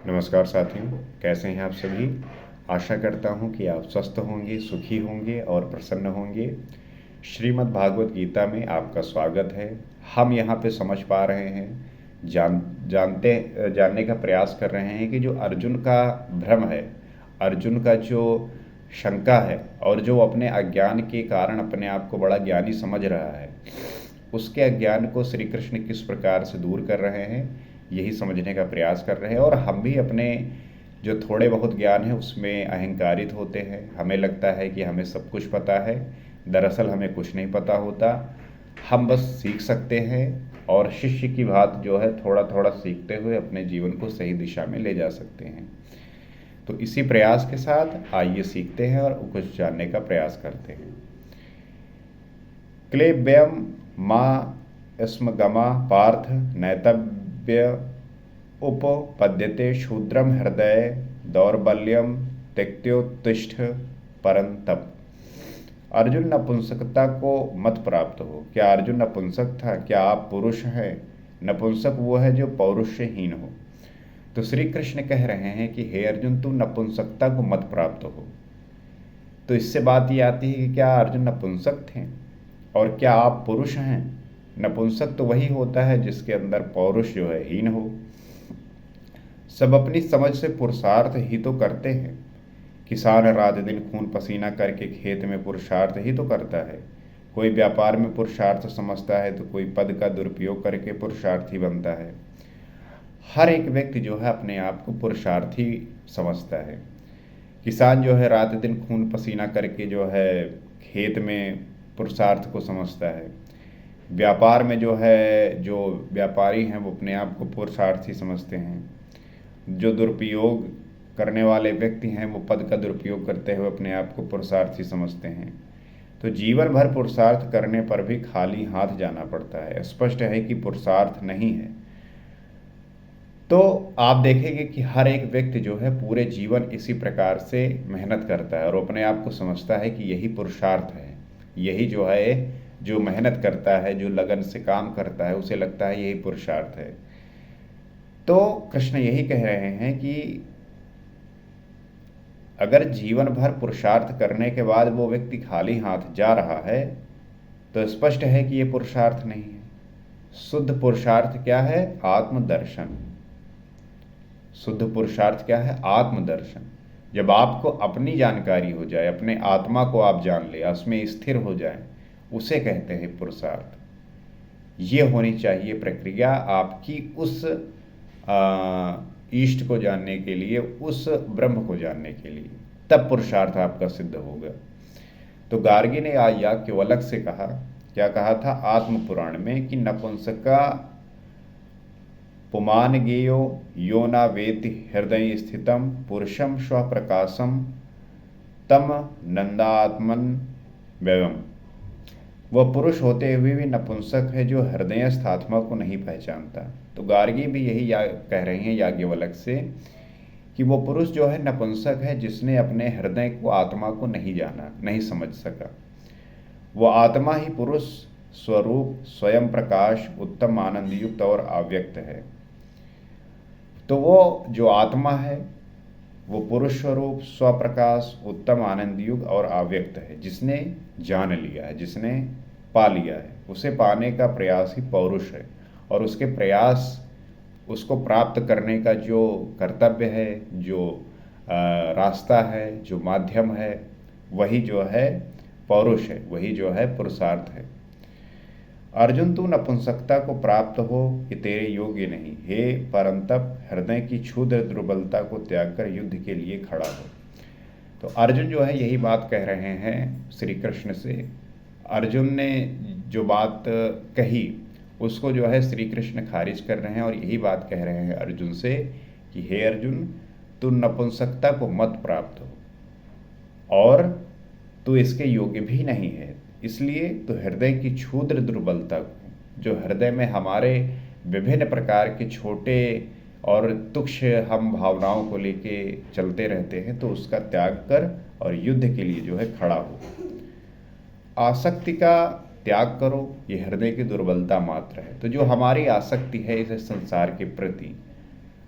नमस्कार साथियों, कैसे हैं आप सभी। आशा करता हूं कि आप स्वस्थ होंगे, सुखी होंगे और प्रसन्न होंगे। श्रीमद् भागवत गीता में आपका स्वागत है। हम यहाँ पे समझ पा रहे हैं, जानने का प्रयास कर रहे हैं कि जो अर्जुन का भ्रम है, अर्जुन का जो शंका है और जो अपने अज्ञान के कारण अपने आप को बड़ा ज्ञानी समझ रहा है, उसके अज्ञान को श्री कृष्ण किस प्रकार से दूर कर रहे हैं, यही समझने का प्रयास कर रहे हैं। और हम भी अपने जो थोड़े बहुत ज्ञान है उसमें अहंकारित होते हैं। हमें लगता है कि हमें सब कुछ पता है, दरअसल हमें कुछ नहीं पता होता। हम बस सीख सकते हैं और शिष्य की बात जो है थोड़ा थोड़ा सीखते हुए अपने जीवन को सही दिशा में ले जा सकते हैं। तो इसी प्रयास के साथ आइए सीखते हैं और कुछ जानने का प्रयास करते हैं। क्लेब्यम माँ स्मगमा पार्थ नैतव्य उपपद्यते शूद्रम हृदय दौर्बल्यम त्यक्त्योत्तिष्ठ परंतप। अर्जुन नपुंसकता को मत प्राप्त हो। क्या अर्जुन नपुंसक था? क्या आप पुरुष हैं? नपुंसक वो है जो पौरुषहीन हो। तो श्री कृष्ण कह रहे हैं कि हे अर्जुन, तू नपुंसकता को मत प्राप्त हो। तो इससे बात ये आती है कि क्या अर्जुन नपुंसक थे और क्या आप पुरुष हैं? नपुंसक तो वही होता है जिसके अंदर पौरुष जो है हीन हो। सब अपनी समझ से पुरुषार्थ ही तो करते हैं। किसान रात दिन खून पसीना करके खेत में पुरुषार्थ ही तो करता है। कोई व्यापार में पुरुषार्थ समझता है तो कोई पद का दुरुपयोग करके पुरुषार्थी बनता है। हर एक व्यक्ति जो है अपने आप को पुरुषार्थी समझता है। किसान जो है रात दिन खून पसीना करके जो है खेत में पुरुषार्थ को समझता है। व्यापार में जो है जो व्यापारी हैं वो अपने आप को पुरुषार्थी समझते हैं। जो दुरुपयोग करने वाले व्यक्ति हैं वो पद का दुरुपयोग करते हुए अपने आप को पुरुषार्थी समझते हैं। तो जीवन भर पुरुषार्थ करने पर भी खाली हाथ जाना पड़ता है। स्पष्ट है कि पुरुषार्थ नहीं है। तो आप देखेंगे कि हर एक व्यक्ति जो है पूरे जीवन इसी प्रकार से मेहनत करता है और अपने आप को समझता है कि यही पुरुषार्थ है। यही जो है, जो मेहनत करता है, जो लगन से काम करता है, उसे लगता है यही पुरुषार्थ है। तो कृष्ण यही कह रहे हैं कि अगर जीवन भर पुरुषार्थ करने के बाद वो व्यक्ति खाली हाथ जा रहा है तो स्पष्ट है कि ये पुरुषार्थ नहीं है। शुद्ध पुरुषार्थ क्या है? आत्मदर्शन। शुद्ध पुरुषार्थ क्या है? आत्मदर्शन। जब आपको अपनी जानकारी हो जाए, अपने आत्मा को आप जान ले, उसमें स्थिर हो जाए, उसे कहते हैं पुरुषार्थ। ये होनी चाहिए प्रक्रिया आपकी उस ईष्ट को जानने के लिए, उस ब्रह्म को जानने के लिए, तब पुरुषार्थ आपका सिद्ध होगा। तो गार्गी ने याज्ञवल्क्य से कहा, क्या कहा था आत्म पुराण में, कि नपुंसका पुमान गेयो यो न वेति हृदय स्थितम पुरुषम स्वप्रकाशम तम नंदात्मन व्यवम। वह पुरुष होते हुए भी नपुंसक है जो हृदयस्थ आत्मा को नहीं पहचानता। तो गार्गी भी यही कह रही हैं याज्ञवल्क्य से कि वो पुरुष जो है नपुंसक है जिसने अपने हृदय को, आत्मा को नहीं जाना, नहीं समझ सका। वो आत्मा ही पुरुष स्वरूप, स्वयं प्रकाश, उत्तम आनंद युक्त और अव्यक्त है। तो वो जो आत्मा है वो पुरुष स्वरूप, स्वप्रकाश, उत्तम आनंद युग और अव्यक्त है। जिसने जान लिया है, जिसने पा लिया है, उसे पाने का प्रयास ही पौरुष है। और उसके प्रयास, उसको प्राप्त करने का जो कर्तव्य है, जो रास्ता है, जो माध्यम है, वही जो है पौरुष है, वही जो है पुरुषार्थ है। अर्जुन, तू नपुंसकता को प्राप्त हो कि तेरे योग्य नहीं। हे परंतप, हृदय की क्षुद्र दुर्बलता को त्याग कर युद्ध के लिए खड़ा हो। तो अर्जुन जो है यही बात कह रहे हैं श्री कृष्ण से। अर्जुन ने जो बात कही उसको जो है श्री कृष्ण खारिज कर रहे हैं और यही बात कह रहे हैं अर्जुन से कि हे अर्जुन, तू नपुंसकता को मत प्राप्त हो और तू इसके योग्य भी नहीं है। इसलिए तो हृदय की क्षुद्र दुर्बलता को, जो हृदय में हमारे विभिन्न प्रकार के छोटे और तुच्छ हम भावनाओं को लेके चलते रहते हैं, तो उसका त्याग कर और युद्ध के लिए जो है खड़ा हो। आसक्ति का त्याग करो, ये हृदय की दुर्बलता मात्र है। तो जो हमारी आसक्ति है इस संसार के प्रति,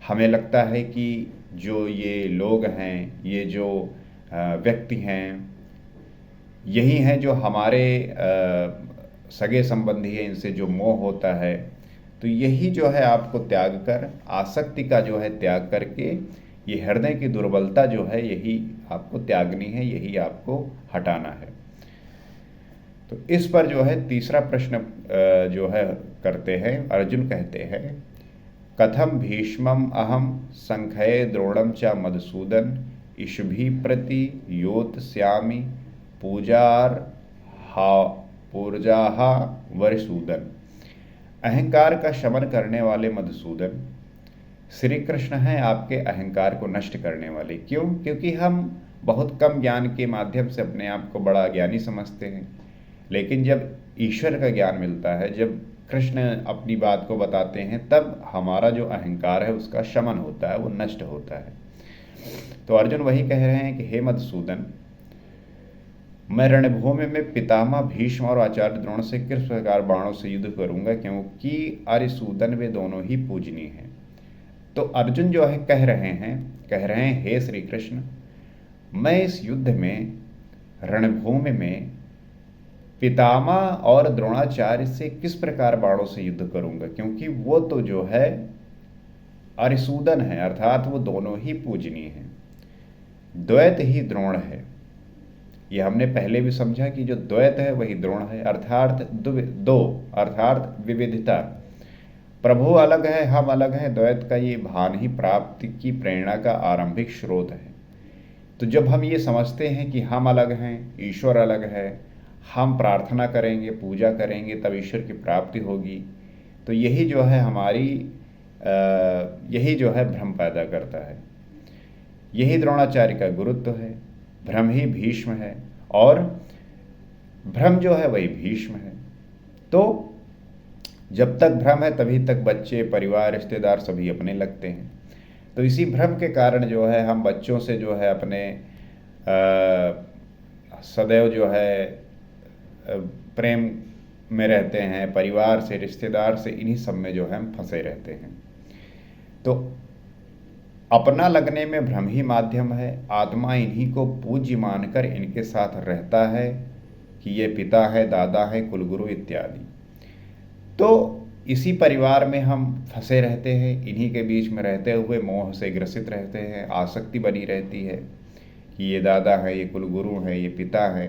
हमें लगता है कि जो ये लोग हैं, ये जो व्यक्ति हैं, यही हैं जो हमारे सगे संबंधी हैं, इनसे जो मोह होता है, तो यही जो है आपको त्याग कर, आसक्ति का जो है त्याग करके, ये हृदय की दुर्बलता जो है यही आपको त्यागनी है, यही आपको हटाना है। तो इस पर जो है तीसरा प्रश्न जो है करते हैं, अर्जुन कहते हैं, कथम भीष्मम अहम संख्ये द्रोणम च मधुसूदन इषुभि प्रति योत्स्यामि पूजार हा पूर्जाहा वरिसूदन। अहंकार का शमन करने वाले मधुसूदन श्री कृष्ण हैं, आपके अहंकार को नष्ट करने वाले। क्यों? क्योंकि हम बहुत कम ज्ञान के माध्यम से अपने आप को बड़ा ज्ञानी समझते हैं, लेकिन जब ईश्वर का ज्ञान मिलता है, जब कृष्ण अपनी बात को बताते हैं, तब हमारा जो अहंकार है उसका शमन होता है, वो नष्ट होता है। तो अर्जुन वही कह रहे हैं कि हे मधुसूदन, मैं रणभूमि में पितामह भीष्म और आचार्य द्रोण से किस प्रकार बाणों से युद्ध करूंगा, क्योंकि अरिसूदन वे दोनों ही पूजनीय हैं। तो अर्जुन जो है कह रहे हैं हे श्री कृष्ण, मैं इस युद्ध में रणभूमि में पितामह और द्रोणाचार्य से किस प्रकार बाणों से युद्ध करूंगा, क्योंकि वो तो जो है अरिसूदन है, अर्थात वो दोनों ही पूजनीय हैं। द्वैत ही द्रोण है। ये हमने पहले भी समझा कि जो द्वैत है वही द्रोण है, अर्थात दो, अर्थात विविधता। प्रभु अलग है, हम अलग हैं, द्वैत का ये भान ही प्राप्ति की प्रेरणा का आरंभिक स्रोत है। तो जब हम ये समझते हैं कि हम अलग हैं, ईश्वर अलग है, हम प्रार्थना करेंगे, पूजा करेंगे, तब ईश्वर की प्राप्ति होगी, तो यही जो है हमारी यही जो है भ्रम पैदा करता है। यही द्रोणाचार्य का गुरुत्व है, भ्रम ही भीष्म है, और भ्रम जो है वही भीष्म है। तो जब तक भ्रम है तभी तक बच्चे, परिवार, रिश्तेदार सभी अपने लगते हैं। तो इसी भ्रम के कारण जो है हम बच्चों से जो है अपने सदैव जो है प्रेम में रहते हैं, परिवार से, रिश्तेदार से, इन्हीं सब में जो है हम फंसे रहते हैं। तो अपना लगने में भ्रम ही माध्यम है। आत्मा इन्हीं को पूज्य मानकर इनके साथ रहता है कि ये पिता है, दादा है, कुलगुरु इत्यादि। तो इसी परिवार में हम फंसे रहते हैं, इन्हीं के बीच में रहते हुए मोह से ग्रसित रहते हैं, आसक्ति बनी रहती है कि ये दादा है, ये कुलगुरु है, ये पिता है।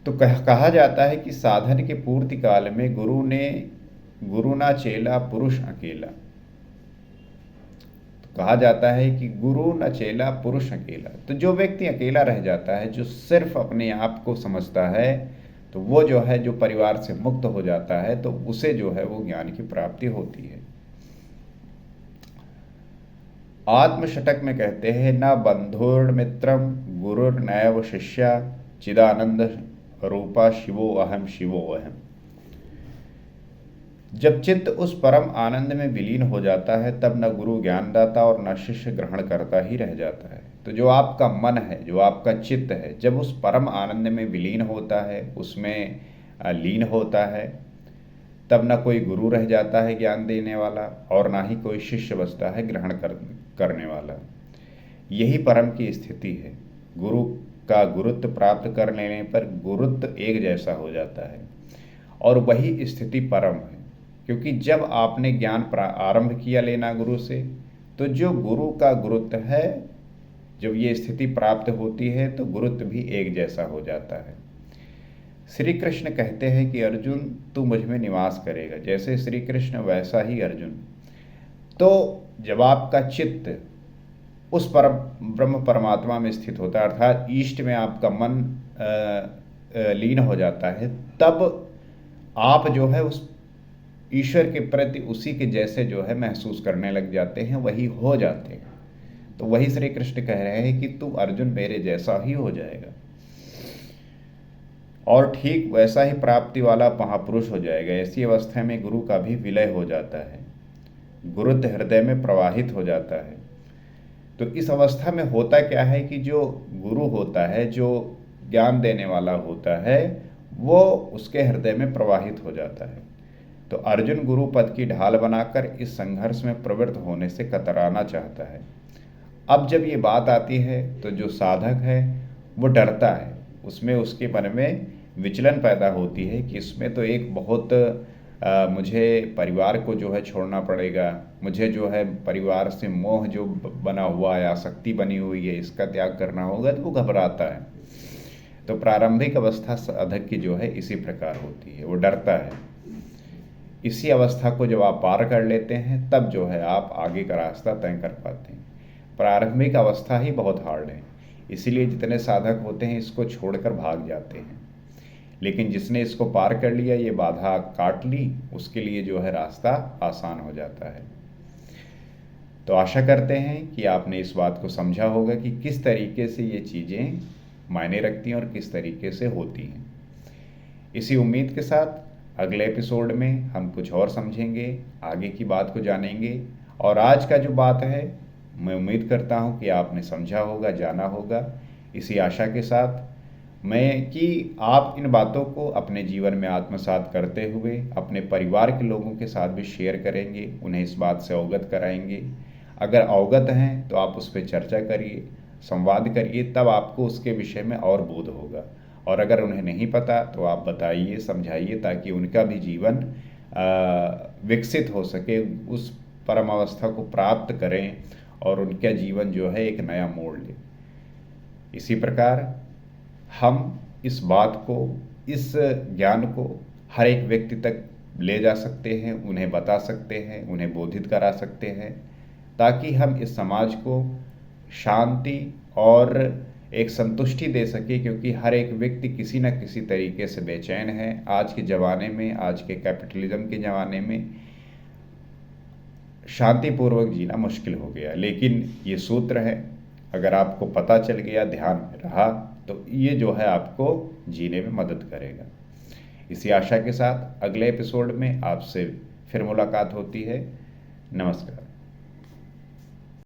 तो कहा जाता है कि साधन के पूर्ति काल में गुरु ना चेला पुरुष अकेला। तो कहा जाता है कि गुरु न चेला पुरुष अकेला। तो जो व्यक्ति अकेला रह जाता है, जो सिर्फ अपने आप को समझता है, तो वो जो है, जो परिवार से मुक्त हो जाता है, तो उसे जो है वो ज्ञान की प्राप्ति होती है। आत्मशतक में कहते हैं, न बंधुर मित्रम गुरुर नैव शिष्या चिदानंद रूपा शिवो अहम शिवो अहम। जब चित्त उस परम आनंद में विलीन हो जाता है, तब न गुरु ज्ञानदाता और न शिष्य ग्रहण करता ही रह जाता है। तो जो आपका मन है, जो आपका चित्त है, जब उस परम आनंद में विलीन होता है, उसमें लीन होता है, तब न कोई गुरु रह जाता है ज्ञान देने वाला, और ना ही कोई शिष्य बचता है ग्रहण करने वाला। यही परम की स्थिति है। गुरु का गुरुत्व प्राप्त कर लेने पर गुरुत्व एक जैसा हो जाता है, और वही स्थिति परम है। क्योंकि जब आपने ज्ञान आरंभ किया लेना गुरु से, तो जो गुरु का गुरुत्व है, जब ये स्थिति प्राप्त होती है, तो गुरुत्व भी एक जैसा हो जाता है। श्री कृष्ण कहते हैं कि अर्जुन, तू मुझ में निवास करेगा। जैसे श्री कृष्ण वैसा ही अर्जुन। तो जब आपका चित्त उस ब्रह्म परमात्मा में स्थित होता है, अर्थात ईष्ट में आपका मन लीन हो जाता है, तब आप जो है उस ईश्वर के प्रति उसी के जैसे जो है महसूस करने लग जाते हैं, वही हो जाते हैं। तो वही श्री कृष्ण कह रहे हैं कि तू अर्जुन मेरे जैसा ही हो जाएगा, और ठीक वैसा ही प्राप्ति वाला महापुरुष हो जाएगा। ऐसी अवस्था में गुरु का भी विलय हो जाता है, गुरुत्व हृदय में प्रवाहित हो जाता है। तो इस अवस्था में होता क्या है कि जो गुरु होता है, जो ज्ञान देने वाला होता है, वो उसके हृदय में प्रवाहित हो जाता है। तो अर्जुन गुरु पद की ढाल बनाकर इस संघर्ष में प्रवृत्त होने से कतराना चाहता है। अब जब ये बात आती है तो जो साधक है वो डरता है, उसमें उसके मन में विचलन पैदा होती है कि इसमें तो एक बहुत मुझे परिवार को जो है छोड़ना पड़ेगा, मुझे जो है परिवार से मोह जो बना हुआ है, आसक्ति बनी हुई है, इसका त्याग करना होगा, तो वो घबराता है। तो प्रारंभिक अवस्था साधक की जो है इसी प्रकार होती है, वो डरता है। इसी अवस्था को जब आप पार कर लेते हैं तब जो है आप आगे का रास्ता तय कर पाते हैं। प्रारंभिक अवस्था ही बहुत हार्ड है, इसीलिए जितने साधक होते हैं इसको छोड़कर भाग जाते हैं। लेकिन जिसने इसको पार कर लिया, ये बाधा काट ली, उसके लिए जो है रास्ता आसान हो जाता है। तो आशा करते हैं कि आपने इस बात को समझा होगा कि किस तरीके से ये चीज़ें मायने रखती हैं और किस तरीके से होती हैं। इसी उम्मीद के साथ अगले एपिसोड में हम कुछ और समझेंगे, आगे की बात को जानेंगे। और आज का जो बात है, मैं उम्मीद करता हूँ कि आपने समझा होगा, जाना होगा। इसी आशा के साथ मैं कि आप इन बातों को अपने जीवन में आत्मसात करते हुए अपने परिवार के लोगों के साथ भी शेयर करेंगे, उन्हें इस बात से अवगत कराएंगे। अगर अवगत हैं तो आप उस पर चर्चा करिए, संवाद करिए, तब आपको उसके विषय में और बोध होगा। और अगर उन्हें नहीं पता तो आप बताइए, समझाइए, ताकि उनका भी जीवन विकसित हो सके, उस परम अवस्था को प्राप्त करें और उनका जीवन जो है एक नया मोड़ ले। इसी प्रकार हम इस बात को, इस ज्ञान को हर एक व्यक्ति तक ले जा सकते हैं, उन्हें बता सकते हैं, उन्हें बोधित करा सकते हैं, ताकि हम इस समाज को शांति और एक संतुष्टि दे सके। क्योंकि हर एक व्यक्ति किसी न किसी तरीके से बेचैन है। आज के ज़माने में, आज के कैपिटलिज्म के ज़माने में शांतिपूर्वक जीना मुश्किल हो गया। लेकिन ये सूत्र है, अगर आपको पता चल गया, ध्यान में रहा, तो ये जो है आपको जीने में मदद करेगा। इसी आशा के साथ अगले एपिसोड में आपसे फिर मुलाकात होती है। नमस्कार।